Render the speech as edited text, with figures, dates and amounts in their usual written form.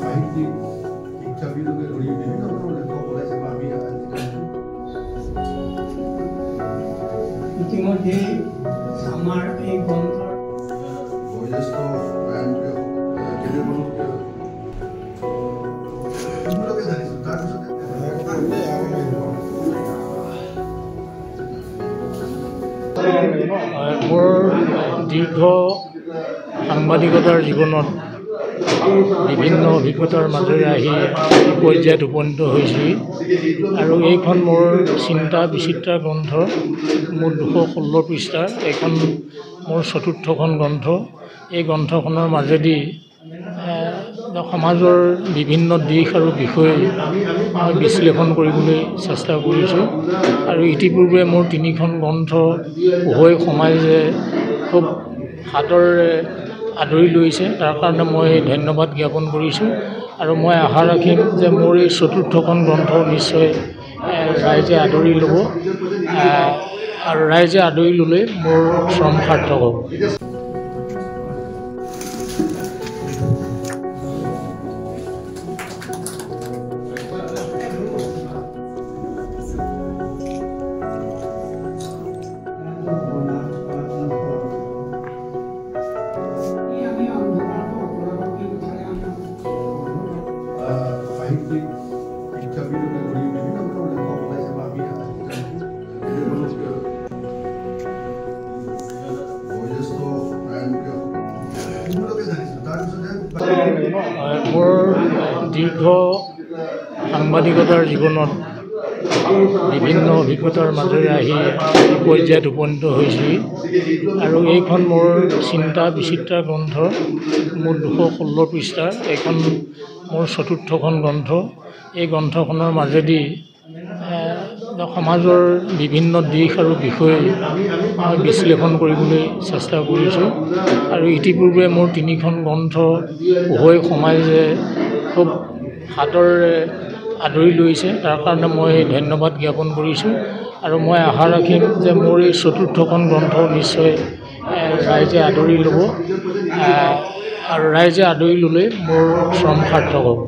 সাহিত্যিক শিক্ষাবিদকে ধৰি বিভিন্ন ধৰণৰ লেখক ওলাইছে বা আমি ইতিমধ্যে আমাৰ এই গ্ৰন্থৰ বয়োজ্যেষ্ঠ গায়নটোৱে কেনেধৰণকে জানিছোঁ তাৰপিছতে মোৰ দীৰ্ঘ সাংবাদিকতাৰ জীৱনত বিভিন্ন অভিজ্ঞতাৰ মাজেৰে আহি পৰ্যায়ত উপনীত হৈছোঁ আৰু এইখন মোৰ চিন্তা বিচিত্ৰা গ্ৰন্থ মোৰ 216 পৃষ্ঠাৰ এইখন মোৰ চতুৰ্থখন গ্ৰন্থ। এই গ্ৰন্থখনৰ মাজেদি সমাজৰ বিভিন্ন দিশ আৰু বিষয় মই বিশ্লেষণ কৰিবলৈ চেষ্টা কৰিছোঁ আৰু ইতিপূৰ্বে মোৰ 3খন গ্ৰন্থ পঢ়ুৱৈ সমাজে খুব সাদৰেৰে আদৰি লৈছে। তাৰ কাৰণে মই ধন্যবাদ জ্ঞাপন কৰিছোঁ আৰু মই আশা ৰাখিম যে মোৰ এই চতুৰ্থখন গ্ৰন্থ নিশ্চয় ৰাইজে আদৰি ল'ব আৰু ৰাইজে আদৰি ল'লে মোৰ শ্ৰম সাৰ্থক হ'ব। সাহিত্যিক শিক্ষাবিদকে ধৰি বিভিন্ন ধৰণৰ লেখক ওলাইছে বা আমি বয়োজ্যেষ্ঠ গায়নটোৱে কেনেধৰণকে জানিছোঁ তাৰপিছতে মোৰ দীৰ্ঘ সাংবাদিকতাৰ জীৱনত বিভিন্ন অভিজ্ঞতাৰ মাজেৰে আহি পৰ্যায়ত উপনীত হৈছোঁ আৰু এইখন মোৰ চিন্তা বিচিত্ৰা গ্ৰন্থ মোৰ 216 পৃষ্ঠাৰ এইখন মোৰ চতুৰ্থখন গ্ৰন্থ। এই গ্ৰন্থখনৰ মাজেদি সমাজৰ বিভিন্ন দিশ আৰু বিষয় মই বিশ্লেষণ কৰিবলৈ চেষ্টা কৰিছোঁ আৰু ইতিপূৰ্বে মোৰ 3খন গ্ৰন্থ পঢ়ুৱৈ সমাজে খুব সাদৰেৰে আদৰি লৈছে। তাৰ কাৰণে মই ধন্যবাদ জ্ঞাপন কৰিছোঁ আৰু মই আশা ৰাখিম যে মোৰ এই চতুৰ্থখন গ্ৰন্থ নিশ্চয় ৰাইজে আদৰি ল'ব আৰু ৰাইজে আদৰি ল'লে মোৰ শ্ৰম সাৰ্থক হ'ব।